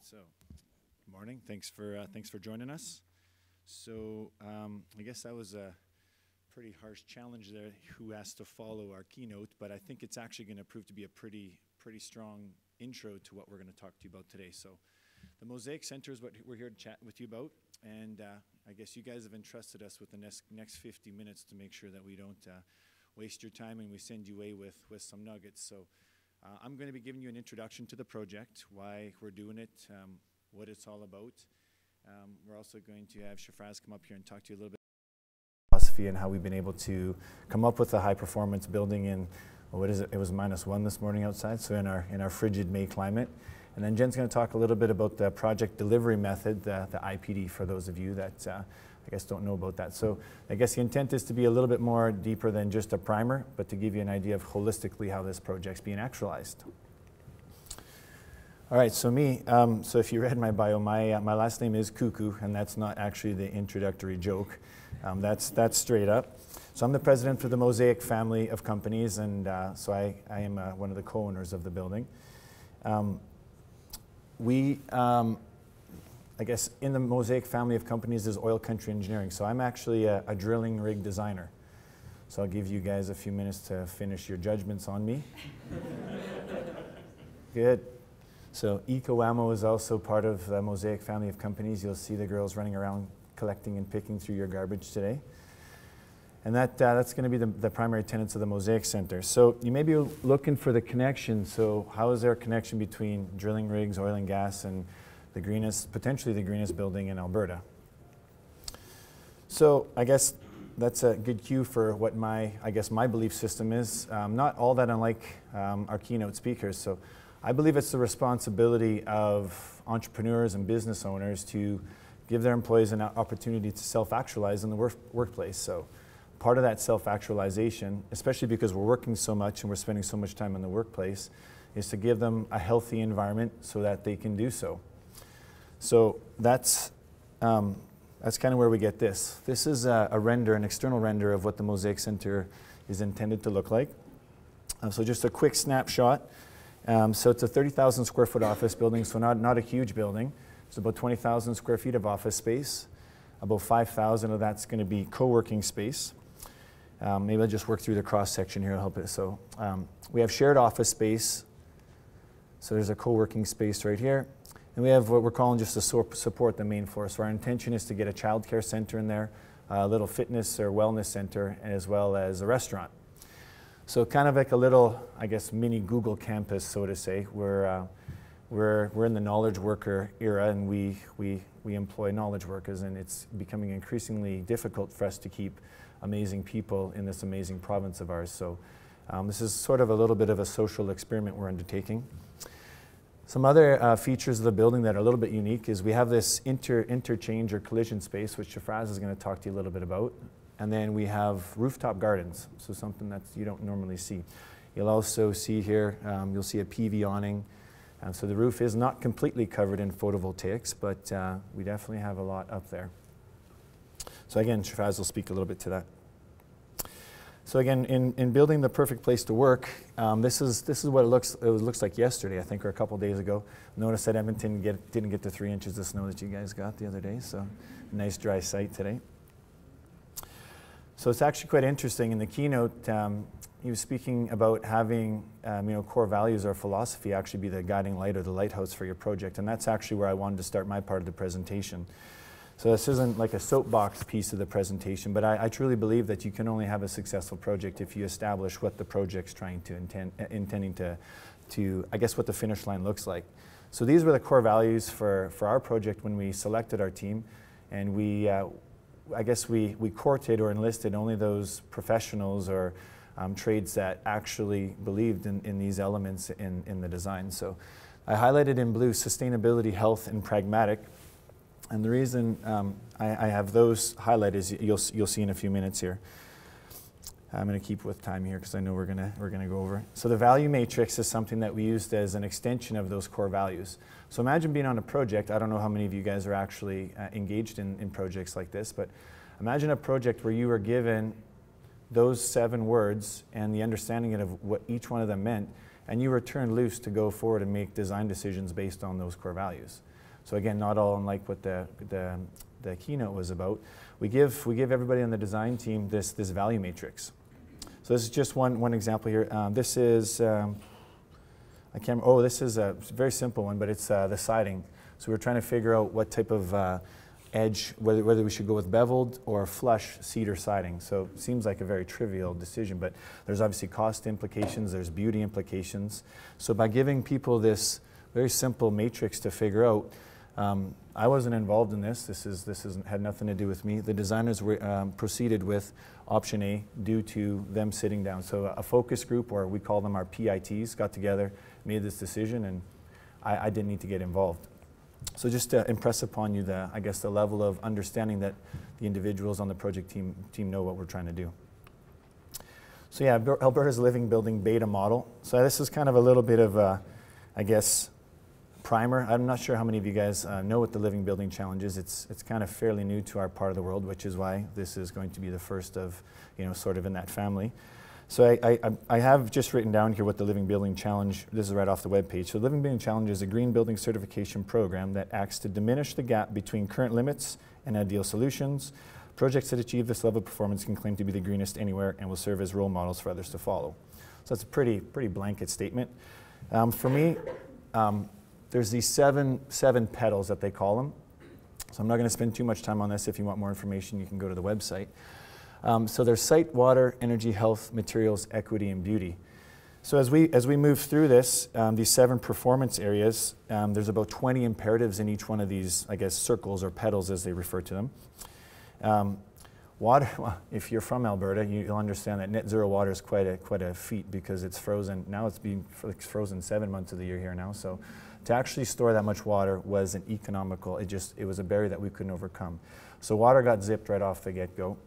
So, good morning. Thanks for joining us. So, I guess that was a pretty harsh challenge there. Who has to follow our keynote? But I think it's actually going to prove to be a pretty strong intro to what we're going to talk to you about today. So, the Mosaic Center is what we're here to chat with you about, and I guess you guys have entrusted us with the next 50 minutes to make sure that we don't waste your time and we send you away with some nuggets. So. I'm going to be giving you an introduction to the project, why we're doing it, what it's all about. We're also going to have Shafraaz come up here and talk to you a little bit about philosophy and how we've been able to come up with a high-performance building in, what is it? It was -1 this morning outside, so in our frigid May climate. And then Jen's going to talk a little bit about the project delivery method, the IPD, for those of you that I guess don't know about that. So I guess the intent is to be a little bit more deeper than just a primer, but to give you an idea of holistically how this project's being actualized. All right, so me, so if you read my bio, my last name is Cuku, and that's not actually the introductory joke. That's straight up. So I'm the president for the Mosaic Family of Companies, and so I am one of the co-owners of the building. I guess in the Mosaic Family of Companies is oil country engineering. So I'm actually a drilling rig designer. So I'll give you guys a few minutes to finish your judgments on me. Good. So Eco-Ammo is also part of the Mosaic Family of Companies. You'll see the girls running around collecting and picking through your garbage today. And that's going to be the primary tenets of the Mosaic Center. So you may be looking for the connection. So how is there a connection between drilling rigs, oil and gas, and potentially the greenest building in Alberta? So I guess that's a good cue for what my belief system is. Not all that unlike our keynote speakers. So I believe it's the responsibility of entrepreneurs and business owners to give their employees an opportunity to self-actualize in the workplace. So part of that self-actualization, especially because we're working so much and we're spending so much time in the workplace, is to give them a healthy environment so that they can do so. So that's kind of where we get this. This is an external render of what the Mosaic Center is intended to look like. So just a quick snapshot. So it's a 30,000 square foot office building, so not a huge building. It's about 20,000 square feet of office space. About 5,000 of that's going to be co-working space. Maybe I'll just work through the cross-section here to help it. So we have shared office space. So there's a co-working space right here. And we have what we're calling just to support the main floor. So our intention is to get a child care center in there, a little fitness or wellness center, as well as a restaurant. So kind of like a little, I guess, mini Google campus, so to say. We're in the knowledge worker era, and we employ knowledge workers, and it's becoming increasingly difficult for us to keep amazing people in this amazing province of ours. So this is sort of a little bit of a social experiment we're undertaking. Some other features of the building that are a little bit unique is we have this interchange or collision space, which Shafraaz is going to talk to you a little bit about. And then we have rooftop gardens, so something that you don't normally see. You'll also see here, you'll see a PV awning. So the roof is not completely covered in photovoltaics, but we definitely have a lot up there. So again, Shafraaz will speak a little bit to that. So again, in building the perfect place to work, this is what it looks like yesterday, I think, or a couple days ago. Notice that Edmonton didn't get the 3 inches of snow that you guys got the other day, so nice dry site today. So it's actually quite interesting. In the keynote, he was speaking about having core values or philosophy actually be the guiding light or the lighthouse for your project, and that's actually where I wanted to start my part of the presentation. So this isn't like a soapbox piece of the presentation, but I truly believe that you can only have a successful project if you establish what the project's intending to, I guess, what the finish line looks like. So these were the core values for our project when we selected our team, and I guess we courted or enlisted only those professionals or trades that actually believed in these elements in the design. So I highlighted in blue sustainability, health, and pragmatic. And the reason I have those highlighted is you'll see in a few minutes here. I'm going to keep with time here because I know we're gonna go over. So the value matrix is something that we used as an extension of those core values. So imagine being on a project. I don't know how many of you guys are actually engaged in projects like this, but imagine a project where you were given those 7 words and the understanding of what each one of them meant, and you were turned loose to go forward and make design decisions based on those core values. So again, not all unlike what the keynote was about. We give everybody on the design team this value matrix. So this is just one example here. This is, I can't remember, oh, this is a very simple one, but it's the siding. So we're trying to figure out what type of edge, whether we should go with beveled or flush cedar siding. So it seems like a very trivial decision, but there's obviously cost implications, there's beauty implications. So by giving people this very simple matrix to figure out, I wasn't involved in this. This had nothing to do with me. The designers proceeded with option A due to them sitting down. So a focus group, or we call them our PITs, got together, made this decision, and I didn't need to get involved. So just to impress upon you I guess the level of understanding that the individuals on the project team know what we're trying to do. So yeah, Alberta's Living Building Beta Model. So this is kind of a little bit of a, I guess, primer. I'm not sure how many of you guys know what the Living Building Challenge is. It's kind of fairly new to our part of the world, which is why this is going to be the first of, sort of in that family. So I have just written down here what the Living Building Challenge, this is right off the webpage. So the Living Building Challenge is a green building certification program that acts to diminish the gap between current limits and ideal solutions. Projects that achieve this level of performance can claim to be the greenest anywhere and will serve as role models for others to follow. So that's a pretty blanket statement. For me, there's these seven petals that they call them. So I'm not going to spend too much time on this. If you want more information, you can go to the website. So there's site, water, energy, health, materials, equity, and beauty. So as we move through this, these 7 performance areas, there's about 20 imperatives in each one of these, I guess, circles or petals as they refer to them. Water, well, if you're from Alberta, you'll understand that net zero water is quite a feat because it's frozen. Now it's being frozen 7 months of the year here now. So to actually store that much water was an economical, it was a barrier that we couldn't overcome. So water got zipped right off the get-go.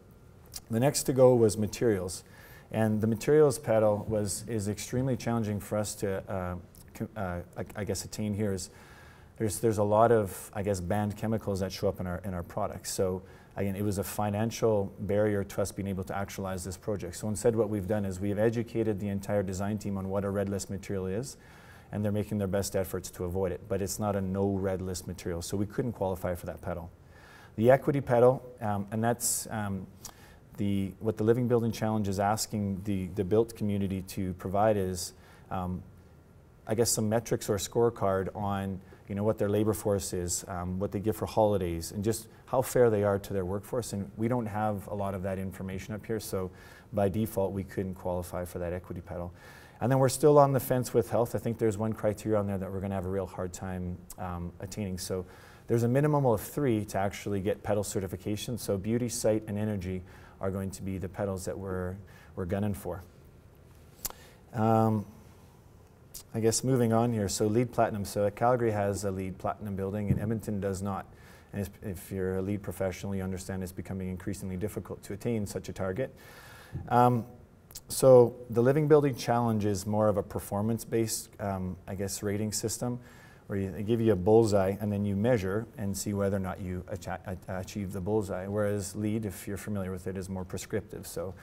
The next to go was materials. And the materials petal is extremely challenging for us to, I guess, attain here. There's a lot of, I guess, banned chemicals that show up in our products. So again, it was a financial barrier to us being able to actualize this project. So instead what we've done is we've educated the entire design team on what a red list material is, and they're making their best efforts to avoid it. But it's not a no red list material, so we couldn't qualify for that petal. The equity petal, and that's what the Living Building Challenge is asking the built community to provide is, I guess, some metrics or a scorecard on what their labor force is, what they give for holidays, and just how fair they are to their workforce. And we don't have a lot of that information up here, so by default we couldn't qualify for that equity petal. And then we're still on the fence with health. I think there's one criteria on there that we're going to have a real hard time attaining. So there's a minimum of 3 to actually get petal certification. So beauty, site, and energy are going to be the petals that we're gunning for. I guess moving on here, so LEED Platinum. So Calgary has a LEED Platinum building and Edmonton does not. And if you're a LEED professional, you understand it's becoming increasingly difficult to attain such a target. So the Living Building Challenge is more of a performance-based, I guess, rating system where they give you a bullseye and then you measure and see whether or not you achieve the bullseye. Whereas LEED, if you're familiar with it, is more prescriptive. So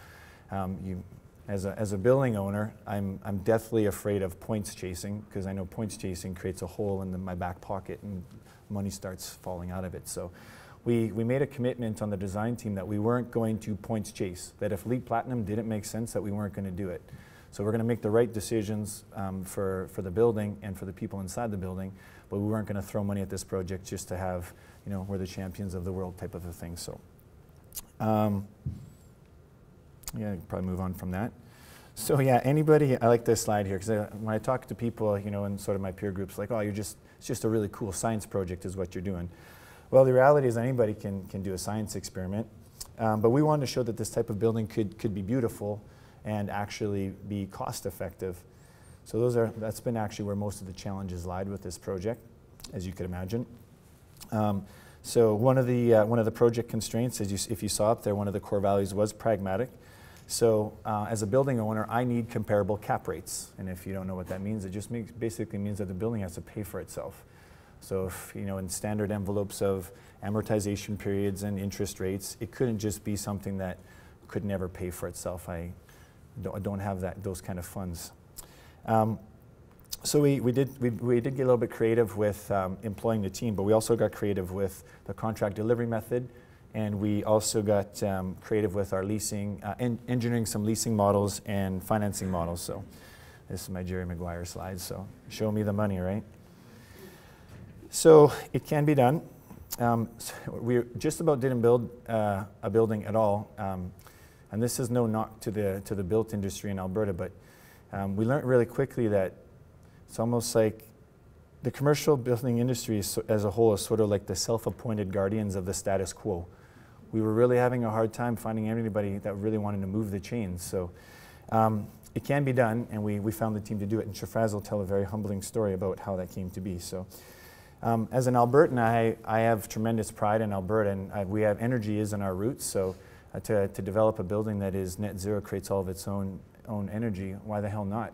as a building owner, I'm deathly afraid of points chasing because I know points chasing creates a hole in my back pocket and money starts falling out of it. So we made a commitment on the design team that we weren't going to points chase, that if LEED Platinum didn't make sense, that we weren't going to do it. So we're going to make the right decisions for the building and for the people inside the building, but we weren't going to throw money at this project just to have, we're the champions of the world type of a thing. So, yeah, probably move on from that. So yeah, I like this slide here because when I talk to people, in sort of my peer groups, like, oh, it's just a really cool science project is what you're doing. Well, the reality is anybody can do a science experiment, but we wanted to show that this type of building could be beautiful and actually be cost effective. So that's been actually where most of the challenges lied with this project, as you could imagine. So one of the project constraints, if you saw up there, one of the core values was pragmatic. So as a building owner, I need comparable cap rates. And if you don't know what that means, it just basically means that the building has to pay for itself. So if, in standard envelopes of amortization periods and interest rates, it couldn't just be something that could never pay for itself. I don't have those kind of funds. So we did get a little bit creative with employing the team, but we also got creative with the contract delivery method, and we also got creative with our leasing, engineering some leasing models and financing models. So this is my Jerry Maguire slide, so show me the money, right? So it can be done. So we just about didn't build a building at all, and this is no knock to the built industry in Alberta, but we learned really quickly that it's almost like the commercial building industry as a whole is sort of like the self-appointed guardians of the status quo. We were really having a hard time finding anybody that really wanted to move the chains. So it can be done, and we found the team to do it. And Shafraaz will tell a very humbling story about how that came to be. So as an Albertan, I have tremendous pride in Alberta, and we have energy is in our roots. So to develop a building that is net zero, creates all of its own energy, why the hell not?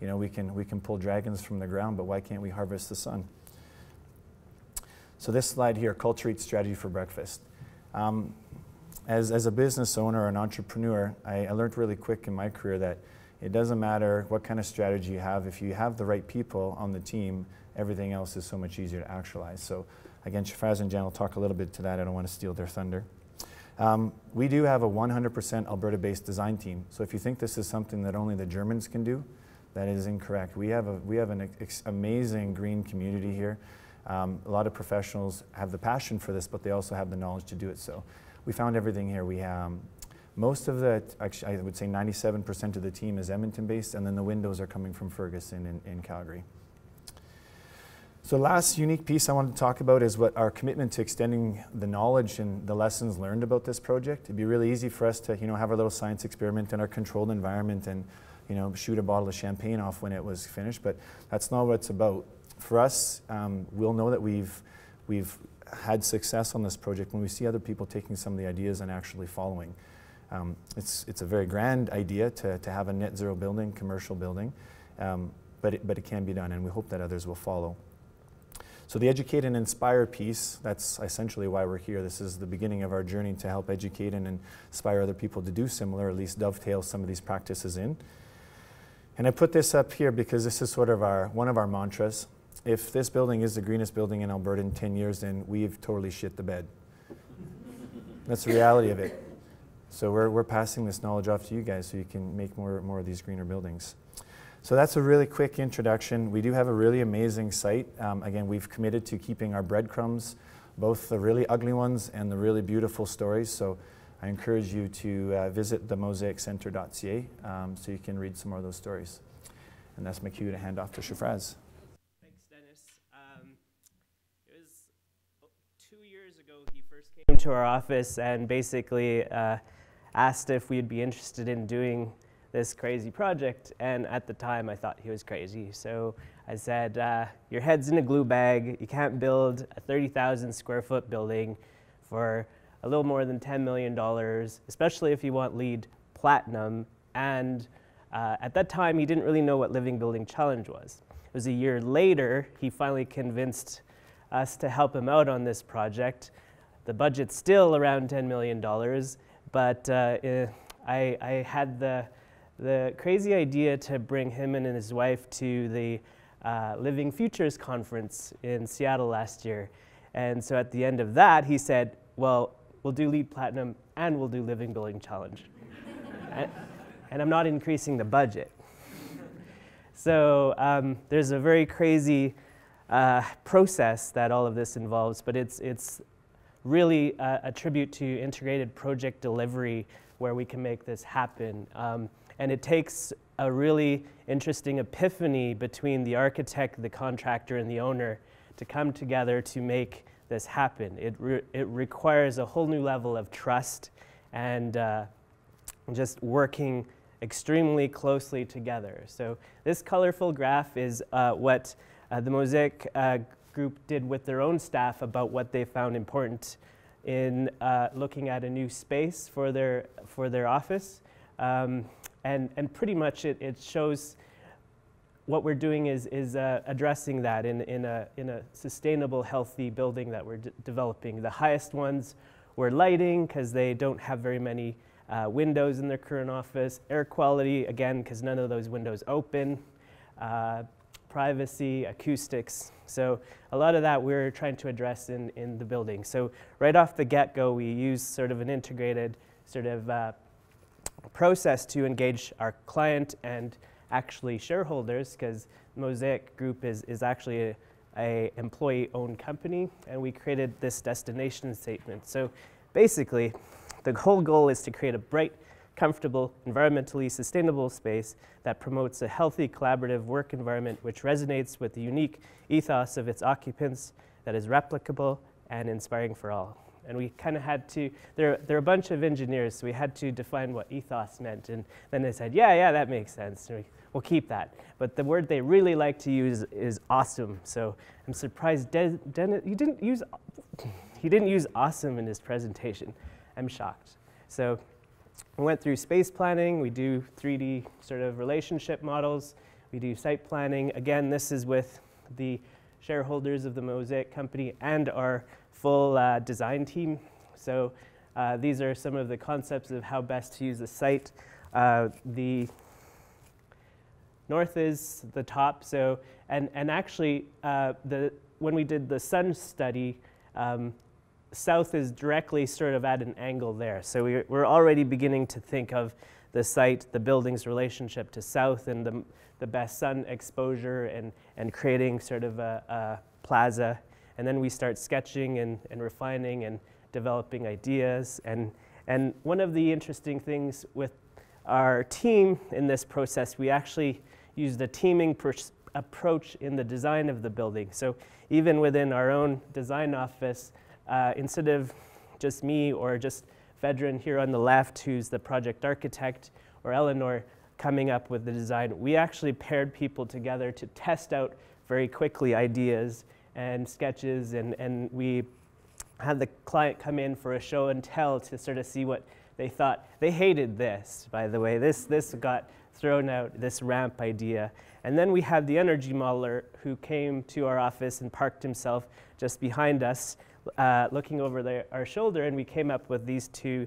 You know, we can pull dragons from the ground, but why can't we harvest the sun? So this slide here, culture eats strategy for breakfast. As a business owner or an entrepreneur, I learned really quick in my career that it doesn't matter what kind of strategy you have. If you have the right people on the team, everything else is so much easier to actualize. So again, Shafraaz and Jan will talk a little bit to that. I don't want to steal their thunder. We do have a 100% Alberta-based design team. So if you think this is something that only the Germans can do, that is incorrect. We have an amazing green community here. A lot of professionals have the passion for this, but they also have the knowledge to do it. So we found everything here. We have most of the, actually I would say 97% of the team is Edmonton-based, and then the windows are coming from Ferguson in Calgary. So the last unique piece I wanted to talk about is what our commitment to extending the knowledge and the lessons learned about this project. It'd be really easy for us to, have our little science experiment in our controlled environment and, shoot a bottle of champagne off when it was finished, but that's not what it's about. For us, we'll know that we've had success on this project when we see other people taking some of the ideas and actually following. It's a very grand idea to have a net zero building, commercial building, but it can be done, and we hope that others will follow. So the educate and inspire piece, that's essentially why we're here. This is the beginning of our journey to help educate and inspire other people to do similar, or at least dovetail some of these practices in. And I put this up here because this is sort of one of our mantras. If this building is the greenest building in Alberta in 10 years, then we've totally shit the bed. That's the reality of it. So we're passing this knowledge off to you guys so you can make more of these greener buildings. So that's a really quick introduction. We do have a really amazing site. Again, we've committed to keeping our breadcrumbs, both the really ugly ones and the really beautiful stories. So I encourage you to visit themosaiccenter.ca so you can read some more of those stories. And that's my cue to hand off to Shafraaz. Thanks, Dennis. It was 2 years ago he first came to our office and basically asked if we'd be interested in doing this crazy project, and at the time I thought he was crazy. So I said, your head's in a glue bag. You can't build a 30,000 square foot building for a little more than $10 million, especially if you want LEED Platinum. And at that time, he didn't really know what Living Building Challenge was. It was a year later, he finally convinced us to help him out on this project. The budget's still around $10 million, but I had the crazy idea to bring him and his wife to the Living Futures Conference in Seattle last year. And so at the end of that, he said, well, we'll do LEED Platinum and we'll do Living Building Challenge. and I'm not increasing the budget. So there's a very crazy process that all of this involves, but it's really a tribute to integrated project delivery where we can make this happen. And it takes a really interesting epiphany between the architect, the contractor, and the owner to come together to make this happen. It requires a whole new level of trust and just working extremely closely together. So this colorful graph is what the Mosaic group did with their own staff about what they found important in looking at a new space for their office. And pretty much it shows what we're doing is addressing that in a sustainable, healthy building that we're developing. The highest ones were lighting, because they don't have very many windows in their current office. Air quality, again, because none of those windows open. privacy, acoustics. So a lot of that we're trying to address in the building. So right off the get-go, we use sort of an integrated sort of process to engage our client and actually shareholders, because Mosaic Group is actually a employee-owned company, and we created this destination statement. So basically, the whole goal is to create a bright, comfortable, environmentally sustainable space that promotes a healthy, collaborative work environment which resonates with the unique ethos of its occupants, that is replicable and inspiring for all. And we kind of had to, there are a bunch of engineers, so we had to define what ethos meant. And then they said, yeah, that makes sense. And we'll keep that. But the word they really like to use is awesome. So I'm surprised Dennis, he didn't use awesome in his presentation. I'm shocked. So we went through space planning. We do 3D sort of relationship models. We do site planning. Again, this is with the shareholders of the Mosaic company and our full design team. So these are some of the concepts of how best to use the site. The north is the top. So and actually, when we did the sun study, south is directly sort of at an angle there. So we're already beginning to think of the site, the building's relationship to south, and the best sun exposure, and creating sort of a plaza. And then we start sketching and refining and developing ideas. And one of the interesting things with our team in this process, we actually used a teaming approach in the design of the building. So even within our own design office, instead of just me or just Vedran here on the left, who's the project architect, or Eleanor coming up with the design, we actually paired people together to test out very quickly ideas and sketches, and we had the client come in for a show and tell to sort of see what they thought. They hated this, by the way. This got thrown out, this ramp idea. And then we had the energy modeler who came to our office and parked himself just behind us, looking over our shoulder, and we came up with these two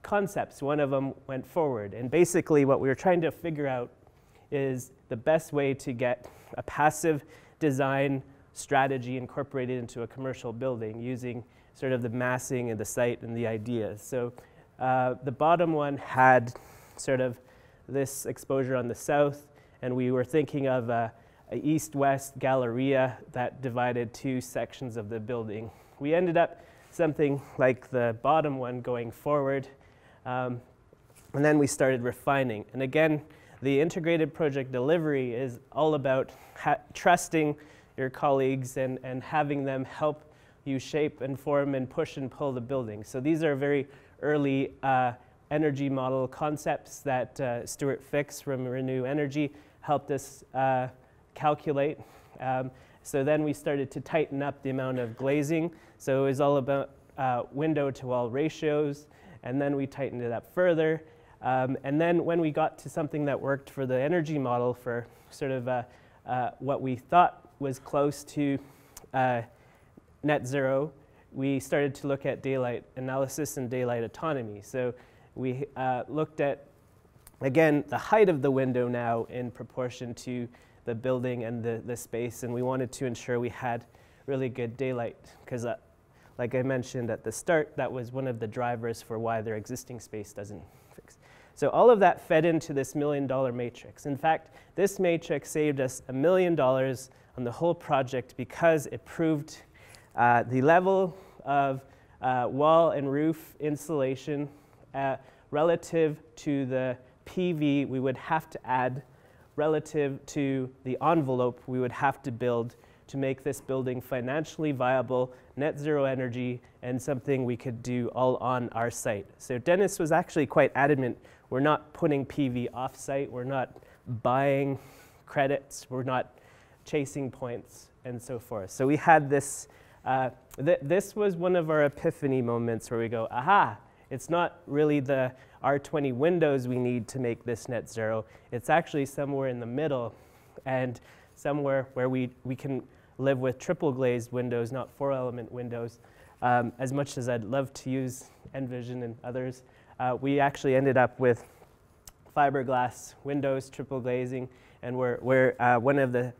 concepts. One of them went forward. And basically what we were trying to figure out is the best way to get a passive design strategy incorporated into a commercial building using sort of the massing and the site and the ideas. So the bottom one had sort of this exposure on the south, and we were thinking of a east-west galleria that divided two sections of the building. We ended up something like the bottom one going forward, and then we started refining. And again, the integrated project delivery is all about trusting your colleagues and having them help you shape and form and push and pull the building. So these are very early energy model concepts that Stuart Fix from Renew Energy helped us calculate. So then we started to tighten up the amount of glazing. So it was all about window to wall ratios, and then we tightened it up further. And then when we got to something that worked for the energy model for sort of what we thought was close to net zero, we started to look at daylight analysis and daylight autonomy. So we looked at, again, the height of the window now in proportion to the building and the space, and we wanted to ensure we had really good daylight, because like I mentioned at the start, that was one of the drivers for why their existing space doesn't fix. So all of that fed into this $1 million matrix. In fact, this matrix saved us $1 million on the whole project because it proved the level of wall and roof insulation relative to the PV we would have to add relative to the envelope we would have to build to make this building financially viable, net zero energy, and something we could do all on our site. So Dennis was actually quite adamant, we're not putting PV off-site, we're not buying credits, we're not chasing points, and so forth. So we had this, this was one of our epiphany moments where we go, aha, it's not really the R20 windows we need to make this net zero. It's actually somewhere in the middle, and somewhere where we can live with triple glazed windows, not 4-element windows. As much as I'd love to use Envision and others, we actually ended up with fiberglass windows, triple glazing, and we're one of the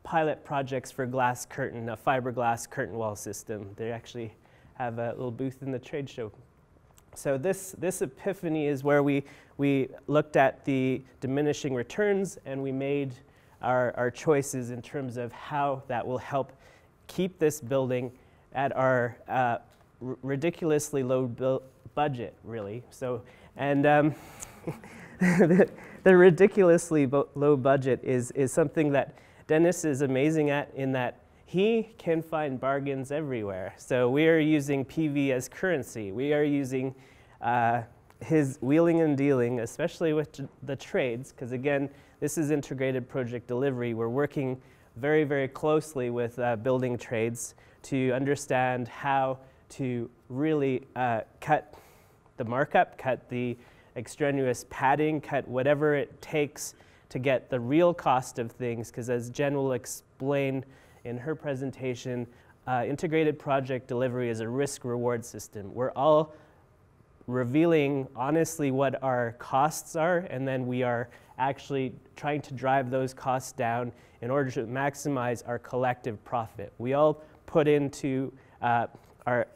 pilot projects for glass curtain, a fiberglass curtain wall system. They actually have a little booth in the trade show. So this epiphany is where we looked at the diminishing returns, and we made our choices in terms of how that will help keep this building at our ridiculously low budget, really. So, and the ridiculously low budget is something that Dennis is amazing at, in that he can find bargains everywhere. So we are using PV as currency. We are using his wheeling and dealing, especially with the trades, because again, this is integrated project delivery. We're working very, very closely with building trades to understand how to really cut the markup, cut the extraneous padding, cut whatever it takes to get the real cost of things, because as Jen will explain in her presentation, integrated project delivery is a risk-reward system. We're all revealing honestly what our costs are, and then we are actually trying to drive those costs down in order to maximize our collective profit. We all put into our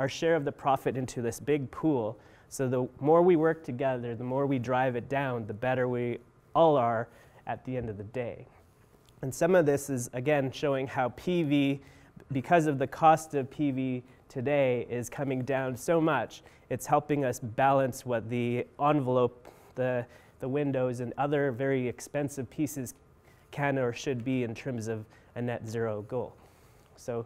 share of the profit into this big pool, so the more we work together, the more we drive it down, the better we all are at the end of the day. And some of this is, again, showing how PV, because of the cost of PV today, is coming down so much, it's helping us balance what the envelope, the windows, and other very expensive pieces can or should be in terms of a net zero goal. So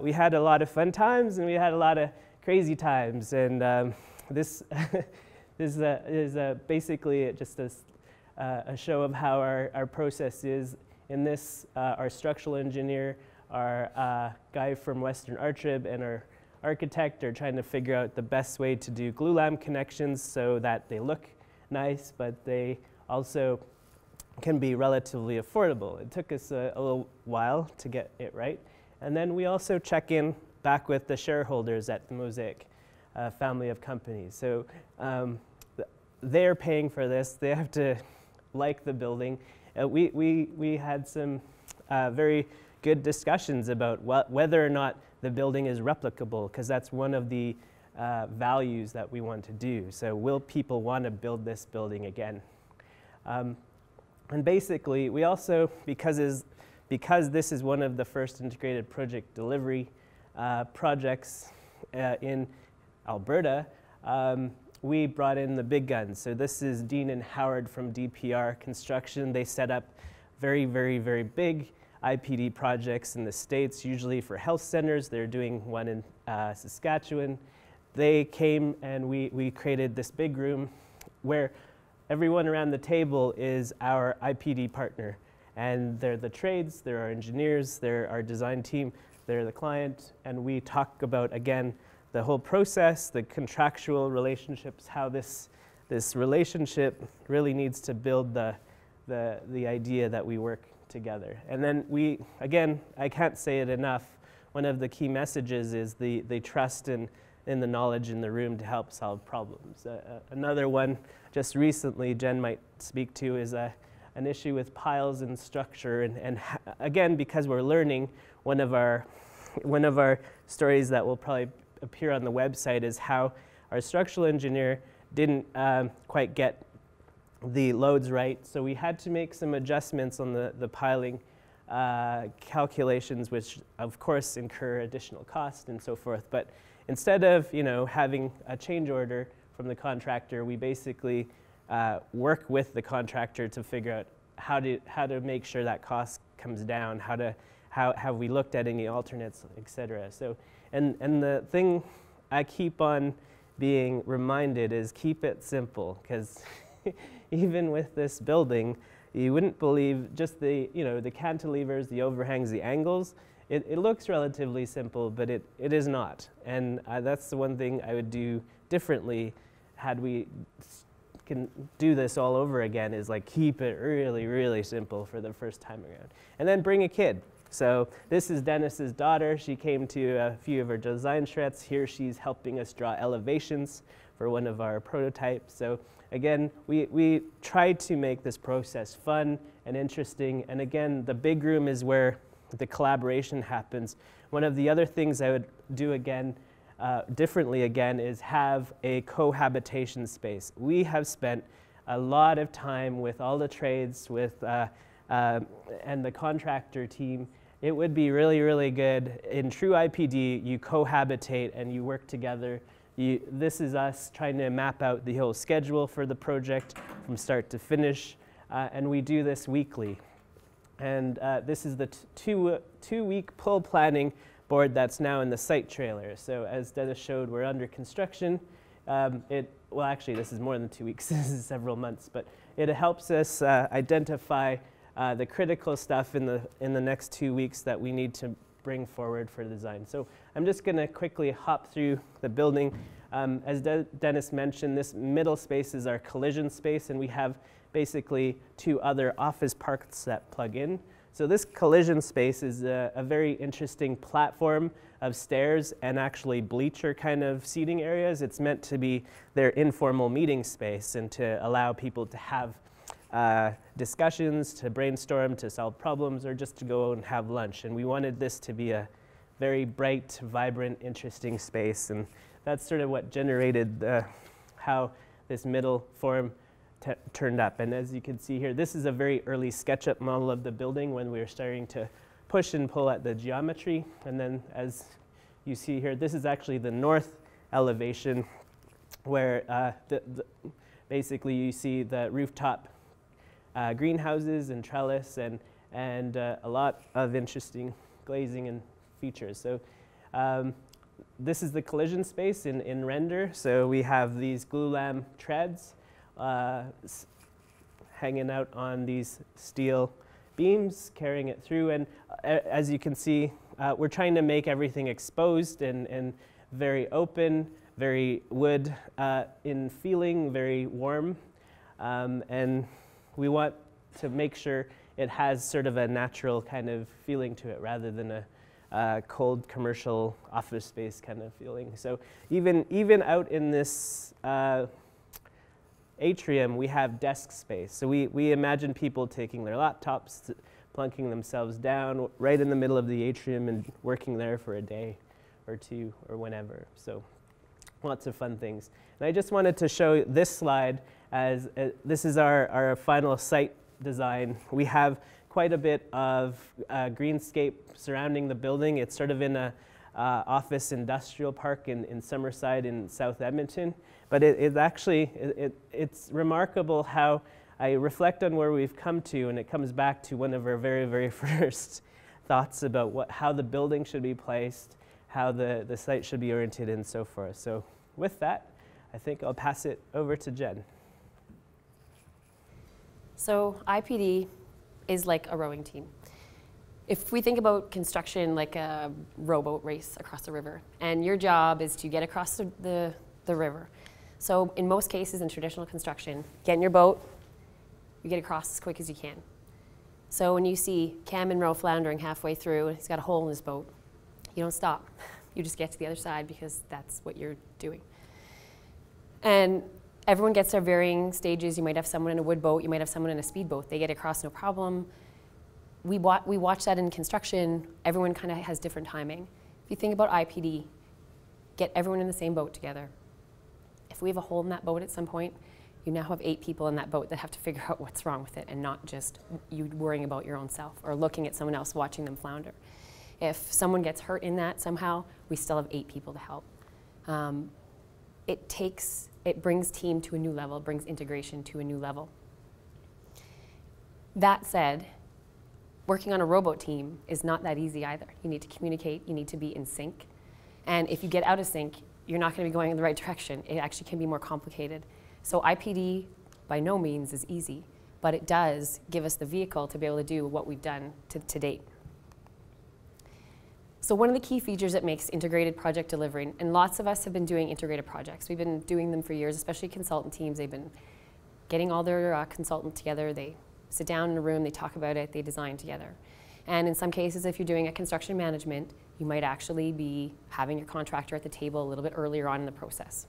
we had a lot of fun times, and we had a lot of crazy times, and this is basically just a show of how our process is. In this, our structural engineer, our guy from Western Artrib, and our architect are trying to figure out the best way to do glue lam connections so that they look nice, but they also can be relatively affordable. It took us a little while to get it right. And then we also check in back with the shareholders at the Mosaic Family of Companies. So they're paying for this. They have to like the building. We had some very good discussions about whether or not the building is replicable, because that's one of the values that we want to do. So will people want to build this building again? And basically, we also, because this is one of the first integrated project delivery projects in Alberta, we brought in the big guns. So this is Dean and Howard from DPR Construction. They set up very, very, very big IPD projects in the States, usually for health centers. They're doing one in Saskatchewan. They came and we created this big room where everyone around the table is our IPD partner. And they're the trades, they're our engineers, they're our design team, they're the client, and we talk about, again, the whole process, the contractual relationships, how this relationship really needs to build the idea that we work together. And then we, again, I can't say it enough, one of the key messages is the trust in the knowledge in the room to help solve problems. Another one just recently Jen might speak to is an issue with piles and structure, and again, because we're learning, one of our stories that will probably appear on the website is how our structural engineer didn't quite get the loads right, so we had to make some adjustments on the piling calculations, which of course incur additional cost and so forth. But instead of having a change order from the contractor, we basically work with the contractor to figure out how to make sure that cost comes down, how have we looked at any alternates, etc. So, and the thing I keep on being reminded is keep it simple, because even with this building, you wouldn't believe just the cantilevers, the overhangs, the angles. It looks relatively simple, but it is not. And that's the one thing I would do differently had we can do this all over again, is like keep it really, really simple for the first time around. And then bring a kid. So this is Dennis's daughter. She came to a few of her design shreds. Here she's helping us draw elevations for one of our prototypes. So again, we try to make this process fun and interesting. And again, the big room is where the collaboration happens. One of the other things I would do again, differently again, is have a cohabitation space. We have spent a lot of time with all the trades, with and the contractor team. It would be really, really good. In true IPD, you cohabitate and you work together. This is us trying to map out the whole schedule for the project from start to finish, and we do this weekly. And this is the two-week pull planning board that's now in the site trailer. So as Dennis showed, we're under construction. Well, actually, this is more than 2 weeks. This is several months, but it helps us identify the critical stuff in the next 2 weeks that we need to bring forward for design. So I'm just going to quickly hop through the building. As Dennis mentioned, this middle space is our collision space, and we have basically 2 other office parks that plug in. So this collision space is a very interesting platform of stairs and actually bleacher kind of seating areas. It's meant to be their informal meeting space and to allow people to have discussions, to brainstorm, to solve problems, or just to go and have lunch. And we wanted this to be a very bright, vibrant, interesting space. And that's sort of what generated how this middle form turned up. And as you can see here, this is a very early SketchUp model of the building when we were starting to push and pull at the geometry. And then as you see here, this is actually the north elevation where basically you see the rooftop greenhouses and trellis and a lot of interesting glazing and features. So this is the collision space in render. So we have these glulam treads hanging out on these steel beams, carrying it through. And as you can see, we're trying to make everything exposed and very open, very wood in feeling, very warm. And we want to make sure it has sort of a natural kind of feeling to it rather than a cold commercial office space kind of feeling. So even out in this atrium, we have desk space. So we imagine people taking their laptops, plunking themselves down right in the middle of the atrium and working there for a day or 2 or whenever. So lots of fun things. And I just wanted to show this slide as this is our final site design. We have quite a bit of greenscape surrounding the building. It's sort of in a office industrial park in Summerside in South Edmonton. But it's remarkable how I reflect on where we've come to, and it comes back to one of our very, very first thoughts about how the building should be placed, how the site should be oriented, and so forth. So with that, I think I'll pass it over to Jen. So IPD is like a rowing team. If we think about construction like a rowboat race across the river, and your job is to get across the river. So in most cases in traditional construction, get in your boat, you get across as quick as you can. So when you see Cam and Roe floundering halfway through and he's got a hole in his boat, you don't stop. You just get to the other side because that's what you're doing. And everyone gets their varying stages. You might have someone in a wood boat, you might have someone in a speedboat. They get across no problem. We watch that in construction. Everyone kind of has different timing. If you think about IPD, get everyone in the same boat together. If we have a hole in that boat at some point, you now have 8 people in that boat that have to figure out what's wrong with it and not just you worrying about your own self or looking at someone else watching them flounder. If someone gets hurt in that somehow, we still have 8 people to help. It brings team to a new level, brings integration to a new level. That said, working on a rowboat team is not that easy either. You need to communicate, you need to be in sync. And if you get out of sync, you're not going to be going in the right direction. It actually can be more complicated. So IPD by no means is easy, but it does give us the vehicle to be able to do what we've done to date. So one of the key features that makes integrated project delivery, and lots of us have been doing integrated projects. We've been doing them for years, especially consultant teams. They've been getting all their consultants together. They sit down in a room, they talk about it, they design together. And in some cases, if you're doing a construction management, you might actually be having your contractor at the table a little bit earlier on in the process.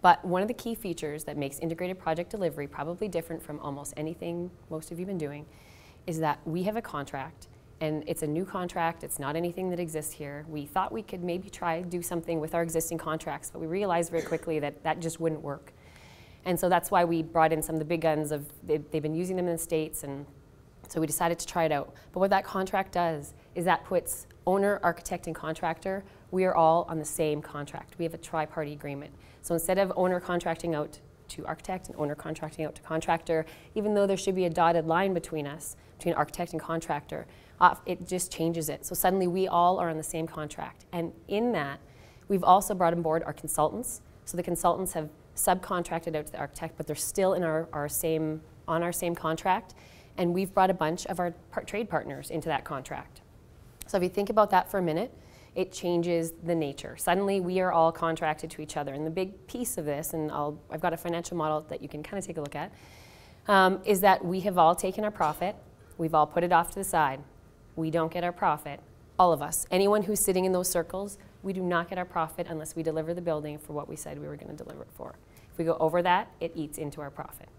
But one of the key features that makes integrated project delivery probably different from almost anything most of you have been doing is that we have a contract, and it's a new contract. It's not anything that exists here. We thought we could maybe try to do something with our existing contracts, but we realized very quickly that that just wouldn't work. And so that's why we brought in some of the big guns of, they've been using them in the States, and so we decided to try it out. But what that contract does is that puts owner, architect, and contractor, we are all on the same contract. We have a tri-party agreement. So instead of owner contracting out to architect and owner contracting out to contractor, even though there should be a dotted line between us, between architect and contractor, it just changes it. So suddenly we all are on the same contract. And in that, we've also brought on board our consultants. So the consultants have subcontracted out to the architect, but they're still in on our same contract. And we've brought a bunch of our trade partners into that contract. So if you think about that for a minute, it changes the nature. Suddenly we are all contracted to each other. And the big piece of this, and I've got a financial model that you can kind of take a look at, is that we have all taken our profit, we've all put it off to the side. We don't get our profit, all of us. Anyone who's sitting in those circles, we do not get our profit unless we deliver the building for what we said we were going to deliver it for. If we go over that, it eats into our profit.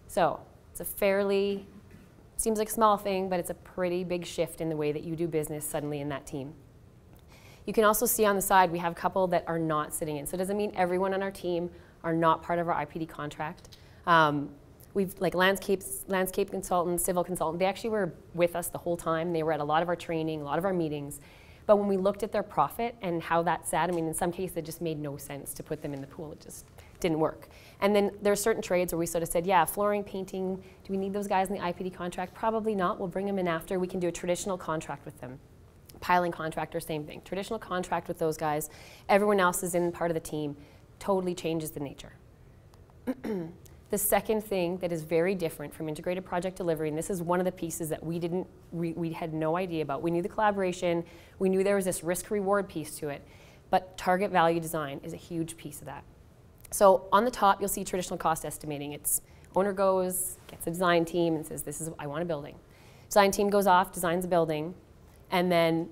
So it's a fairly, seems like a small thing, but it's a pretty big shift in the way that you do business suddenly in that team. You can also see on the side, we have a couple that are not sitting in. So it doesn't mean everyone on our team are not part of our IPD contract. We've, like landscape consultants, civil consultants, they actually were with us the whole time. They were at a lot of our training, a lot of our meetings. But when we looked at their profit and how that sat, I mean, in some cases, it just made no sense to put them in the pool. It just didn't work. And then there are certain trades where we sort of said, yeah, flooring, painting, do we need those guys in the IPD contract? Probably not. We'll bring them in after. We can do a traditional contract with them. Piling contractor, same thing. Traditional contract with those guys. Everyone else is in part of the team. Totally changes the nature. The second thing that is very different from integrated project delivery, and this is one of the pieces that we had no idea about. We knew the collaboration. We knew there was this risk-reward piece to it. But target value design is a huge piece of that. So on the top, you'll see traditional cost estimating. It's owner goes, gets a design team, and says, this is, I want a building. Design team goes off, designs a building, and then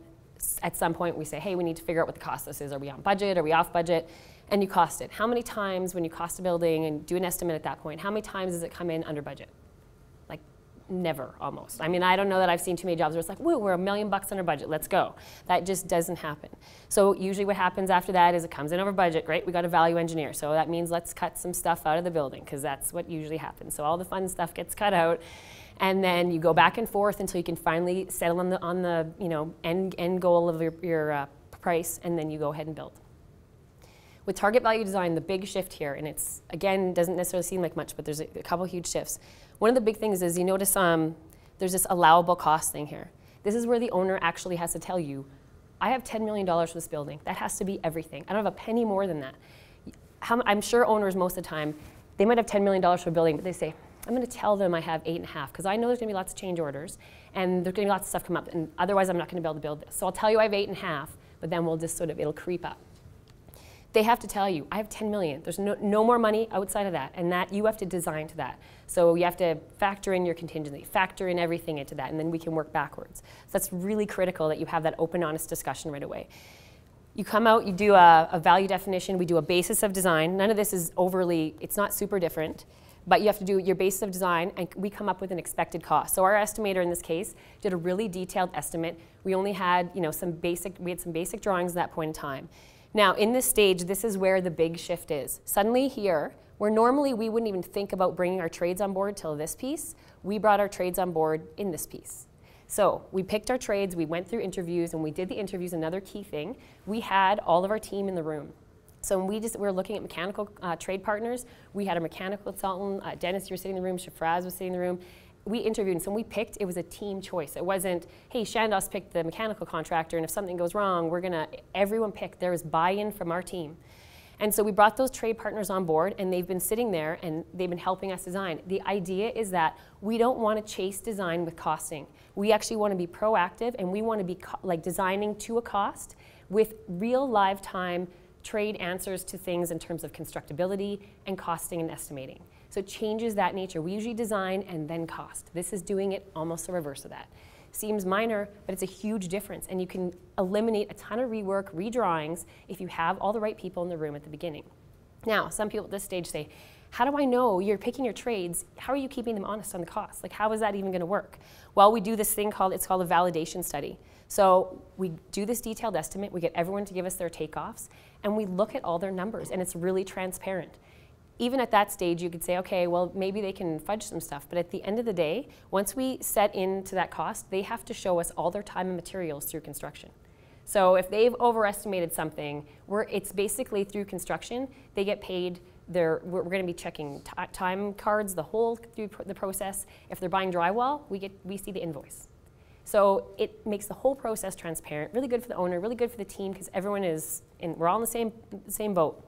at some point we say, hey, we need to figure out what the cost of this is. Are we on budget? Are we off budget? And you cost it. How many times when you cost a building and do an estimate at that point, how many times does it come in under budget? Like never, almost. I mean, I don't know that I've seen too many jobs where it's like, woo, we're $1 million under budget, let's go. That just doesn't happen. So usually what happens after that is it comes in over budget, great, we got a value engineer. So that means let's cut some stuff out of the building, because that's what usually happens. So all the fun stuff gets cut out. And then you go back and forth until you can finally settle on the you know, end goal of your price, and then you go ahead and build. With target value design, the big shift here, and it's, again, doesn't necessarily seem like much, but there's a couple huge shifts. One of the big things is you notice there's this allowable cost thing here. This is where the owner actually has to tell you, I have $10 million for this building. That has to be everything. I don't have a penny more than that. I'm sure owners most of the time, they might have $10 million for a building, but they say, I'm going to tell them I have 8.5 because I know there's going to be lots of change orders and there's going to be lots of stuff come up, and otherwise I'm not going to be able to build this. So I'll tell you I have 8.5, but then we'll just sort of, it'll creep up. They have to tell you, I have 10 million. There's no more money outside of that, and that you have to design to that. So you have to factor in your contingency, factor in everything into that, and then we can work backwards. So that's really critical that you have that open, honest discussion right away. You come out, you do a value definition, we do a basis of design. None of this is overly, it's not super different, but you have to do your basis of design, and we come up with an expected cost. So our estimator in this case did a really detailed estimate. We only had, we had some basic drawings at that point in time. Now, in this stage, this is where the big shift is. Suddenly here, where normally we wouldn't even think about bringing our trades on board till this piece, we brought our trades on board in this piece. So we picked our trades, we went through interviews, and we did the interviews. Another key thing, we had all of our team in the room. So when we were looking at mechanical trade partners, we had a mechanical consultant, Dennis, you were sitting in the room, Shafraaz was sitting in the room. We interviewed, and so when we picked, it was a team choice. It wasn't, hey, Chandos picked the mechanical contractor, and if something goes wrong, everyone picked. There was buy-in from our team. And so we brought those trade partners on board, and they've been sitting there, and they've been helping us design. The idea is that we don't want to chase design with costing. We actually want to be proactive, and we want to be designing to a cost with real live time trade answers to things in terms of constructability and costing and estimating. So it changes that nature. We usually design and then cost. This is doing it almost the reverse of that. Seems minor, but it's a huge difference, and you can eliminate a ton of rework, redrawings if you have all the right people in the room at the beginning. Now, some people at this stage say, how do I know you're picking your trades? How are you keeping them honest on the cost? Like, how is that even going to work? Well, we do this thing it's called a validation study. So we do this detailed estimate, we get everyone to give us their takeoffs, and we look at all their numbers, and it's really transparent. Even at that stage, you could say, okay, well, maybe they can fudge some stuff, but at the end of the day, once we set into that cost, they have to show us all their time and materials through construction. So if they've overestimated something, it's basically through construction, they get paid we're going to be checking time cards the whole through the process. If they're buying drywall, we see the invoice. So it makes the whole process transparent, really good for the owner, really good for the team, because everyone we're all in the same boat.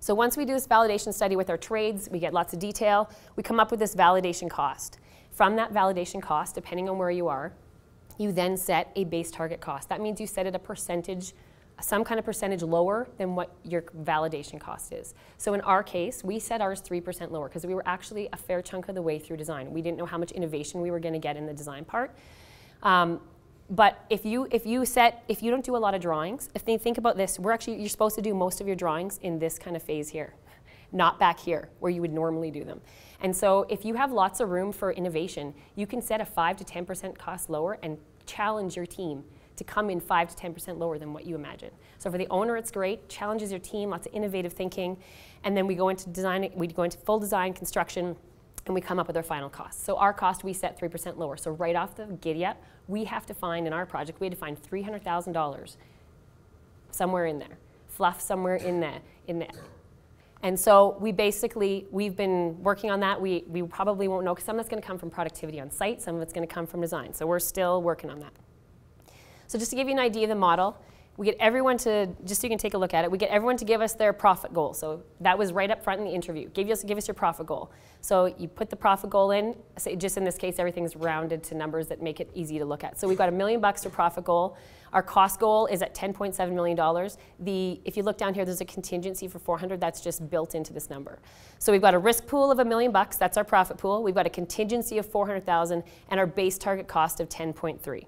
So once we do this validation study with our trades, we get lots of detail, we come up with this validation cost. From that validation cost, depending on where you are, you then set a base target cost. That means you set it a percentage, some kind of percentage lower than what your validation cost is. So in our case, we set ours 3% lower because we were actually a fair chunk of the way through design. We didn't know how much innovation we were going to get in the design part. But if you don't do a lot of drawings, if they think about this, you're supposed to do most of your drawings in this kind of phase here, not back here where you would normally do them. And so if you have lots of room for innovation, you can set a 5 to 10% cost lower and challenge your team to come in 5 to 10% lower than what you imagine. So for the owner, it's great, challenges your team, lots of innovative thinking, and then we go into design, we go into full design, construction, and we come up with our final cost. So our cost, we set 3% lower. So right off the giddy-up, we have to find, in our project, we had to find $300,000 somewhere in there, fluff somewhere in there. And so we've been working on that. We probably won't know, because some of it's going to come from productivity on site, some of it's going to come from design. So we're still working on that. So just to give you an idea of the model, we get everyone to, just so you can take a look at it, we get everyone to give us their profit goal. So that was right up front in the interview. Give us your profit goal. So you put the profit goal in, say just in this case, everything's rounded to numbers that make it easy to look at. So we've got $1 million for profit goal. Our cost goal is at $10.7 million. If you look down here, there's a contingency for $400,000 that's just built into this number. So we've got a risk pool of $1 million, that's our profit pool. We've got a contingency of $400,000 and our base target cost of $10.3.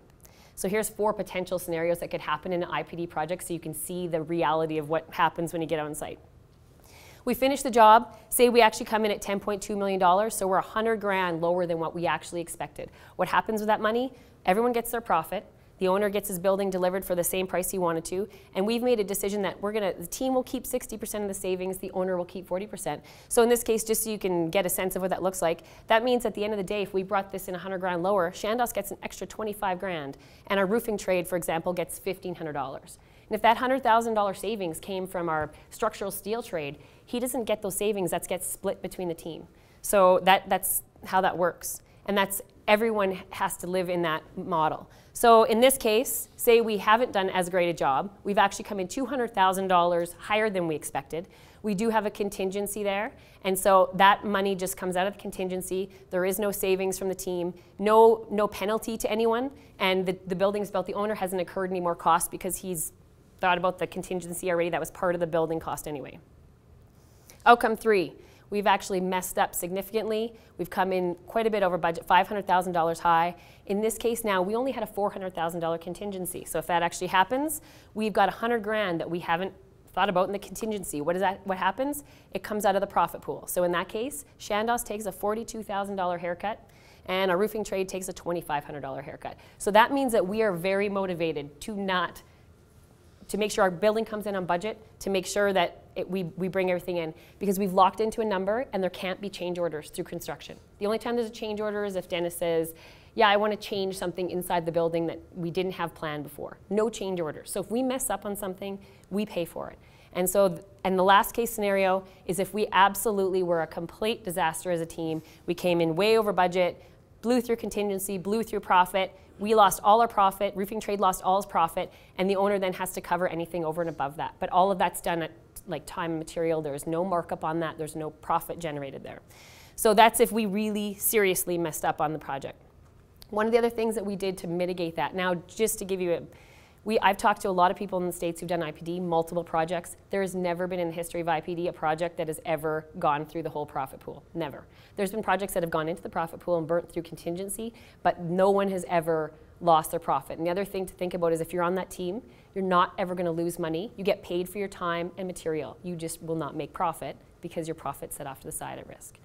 So here's 4 potential scenarios that could happen in an IPD project so you can see the reality of what happens when you get on site. We finish the job, say we actually come in at $10.2 million, so we're $100,000 lower than what we actually expected. What happens with that money? Everyone gets their profit. The owner gets his building delivered for the same price he wanted to, and we've made a decision that the team will keep 60% of the savings, the owner will keep 40%. So in this case, just so you can get a sense of what that looks like, that means at the end of the day, if we brought this in $100,000 lower, Chandos gets an extra $25,000, and our roofing trade, for example, gets $1,500. And if that $100,000 savings came from our structural steel trade, he doesn't get those savings, that gets split between the team. So that's how that works. And everyone has to live in that model. So in this case, say we haven't done as great a job. We've actually come in $200,000 higher than we expected. We do have a contingency there, and so that money just comes out of the contingency. There is no savings from the team, no penalty to anyone, and the building's built. The owner hasn't incurred any more cost because he's thought about the contingency already. That was part of the building cost anyway. Outcome 3. We've actually messed up significantly. We've come in quite a bit over budget, $500,000 high. In this case now, we only had a $400,000 contingency. So if that actually happens, we've got $100,000 that we haven't thought about in the contingency. What happens? It comes out of the profit pool. So in that case, Chandos takes a $42,000 haircut, and our roofing trade takes a $2,500 haircut. So that means that we are very motivated to make sure our building comes in on budget, to make sure that we bring everything in, because we've locked into a number and there can't be change orders through construction. The only time there's a change order is if Dennis says, yeah, I want to change something inside the building that we didn't have planned before. No change orders. So if we mess up on something, we pay for it. And so, and the last case scenario is if we absolutely were a complete disaster as a team, we came in way over budget, blew through contingency, blew through profit, we lost all our profit, roofing trade lost all his profit, and the owner then has to cover anything over and above that. But all of that's done at like time and material. There's no markup on that. There's no profit generated there. So that's if we really seriously messed up on the project. One of the other things that we did to mitigate that, now just to give you I've talked to a lot of people in the States who've done IPD, multiple projects. There has never been in the history of IPD a project that has ever gone through the whole profit pool, never. There's been projects that have gone into the profit pool and burnt through contingency, but no one has ever loss or profit. And the other thing to think about is if you're on that team, you're not ever going to lose money. You get paid for your time and material. You just will not make profit because your profit's set off to the side at risk.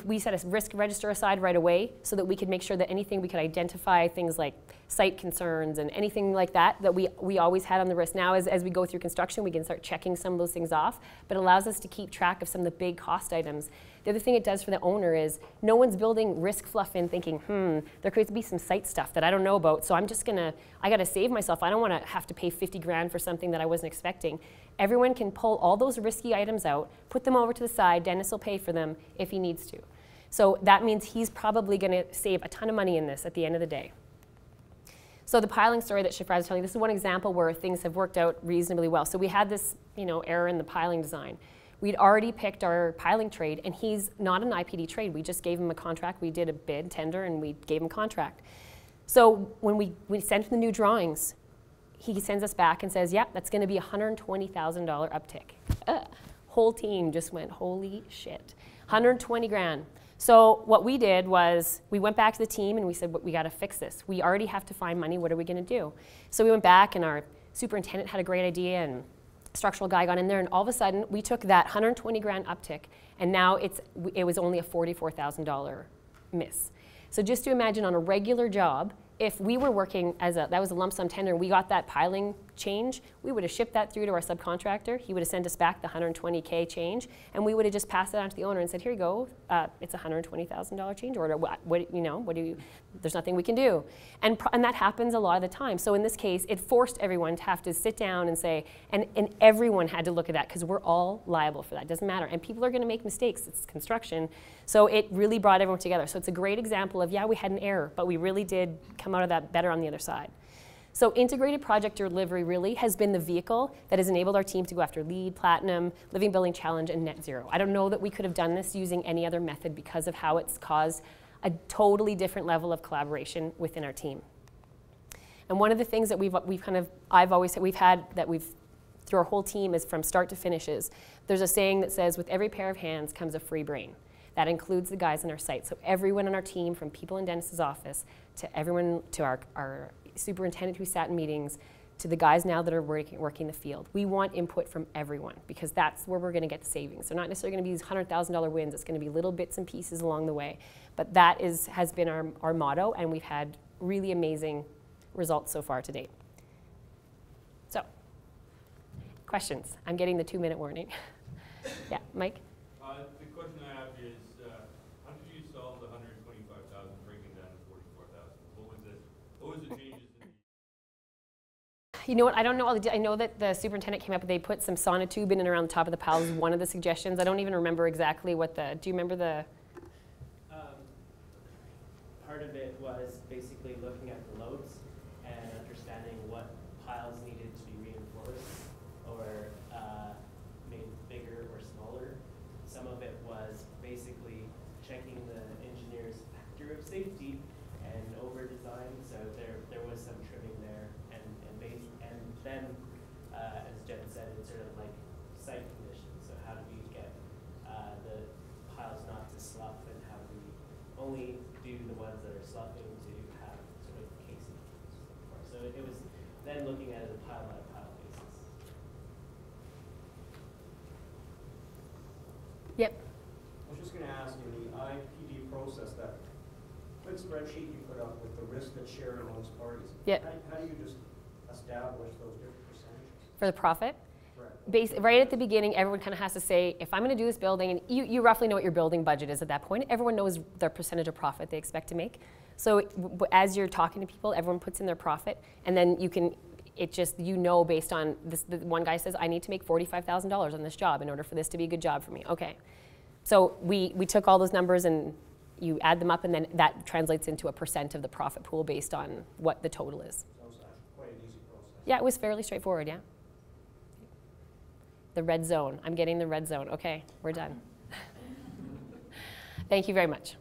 We set a risk register aside right away so that we could make sure that anything we could identify, things like site concerns and anything like that, that we always had on the risk. Now, as we go through construction, we can start checking some of those things off, but it allows us to keep track of some of the big cost items. The other thing it does for the owner is no one's building risk fluff in thinking, there could be some site stuff that I don't know about, so I gotta save myself. I don't wanna have to pay 50 grand for something that I wasn't expecting. Everyone can pull all those risky items out, put them over to the side, Dennis will pay for them if he needs to. So that means he's probably gonna save a ton of money in this at the end of the day. So the piling story that Shafraaz was telling, this is one example where things have worked out reasonably well. So we had this error in the piling design. We'd already picked our piling trade, and he's not an IPD trade. We just gave him a contract. We did a bid tender, and we gave him a contract. So when we sent him the new drawings, he sends us back and says, yeah, that's going to be a $120,000 uptick. Whole team just went, holy shit. 120 grand. So what we did was we went back to the team and we said, we got to fix this. We already have to find money. What are we going to do? So we went back, and our superintendent had a great idea, and structural guy got in there, and all of a sudden we took that 120 grand uptick, and now it was only a $44,000 miss. So just to imagine on a regular job, if we were working that was a lump sum tender, and we got that piling change, we would have shipped that through to our subcontractor. He would have sent us back the $120K change, and we would have just passed it on to the owner and said, here you go, it's a $120,000 change order. There's nothing we can do. And that happens a lot of the time. So in this case, it forced everyone to have to sit down and say, and everyone had to look at that, because we're all liable for that. It doesn't matter. And people are going to make mistakes. It's construction. So it really brought everyone together. So it's a great example of, yeah, we had an error, but we really did come out of that better on the other side. So integrated project delivery really has been the vehicle that has enabled our team to go after LEED, Platinum, Living Building Challenge, and Net Zero. I don't know that we could have done this using any other method because of how it's caused a totally different level of collaboration within our team. And one of the things that I've always said through our whole team is from start to finishes, there's a saying that says, with every pair of hands comes a free brain. That includes the guys in our site. So everyone on our team, from people in Dennis's office, to everyone, to our superintendent who sat in meetings, to the guys now that are working the field. We want input from everyone, because that's where we're going to get the savings. They're not necessarily going to be these $100,000 wins. It's going to be little bits and pieces along the way. But that has been our motto, and we've had really amazing results so far to date. So, questions? I'm getting the 2-minute warning. Yeah, Mike? The question I have is, how did you solve the 125,000 breaking down to 44,000? What was the changes? You know what, I don't know all the I know that the superintendent came up and they put some sonotube in and around the top of the piles was one of the suggestions. I don't even remember exactly what do you remember the? Part of it was basically looking at the loads and understanding what piles needed to be reinforced or made bigger or smaller. Some of it was basically checking the engineer's factor of safety and over design. So there was some trimming there, and then as Jen said, it's sort of like site conditions. So how do we get the piles not to slough, and how do we only do the ones that are sloughing to have sort of casing. So it was then looking at it as a pile by pile basis. Yep. I was just going to ask you, the IPD process, that quick spreadsheet you put up with the risk that's shared amongst parties, yep. How do you just establish those different percentages? For the profit? Right. Right at the beginning, everyone kind of has to say, if I'm going to do this building, and you roughly know what your building budget is at that point. Everyone knows their percentage of profit they expect to make. So as you're talking to people, everyone puts in their profit, and then based on this, the one guy says, I need to make $45,000 on this job in order for this to be a good job for me. Okay. So we took all those numbers and you add them up, and then that translates into a percent of the profit pool based on what the total is. So it was actually quite an easy process. Yeah, it was fairly straightforward, yeah. The red zone. I'm getting the red zone. Okay, we're done. Thank you very much.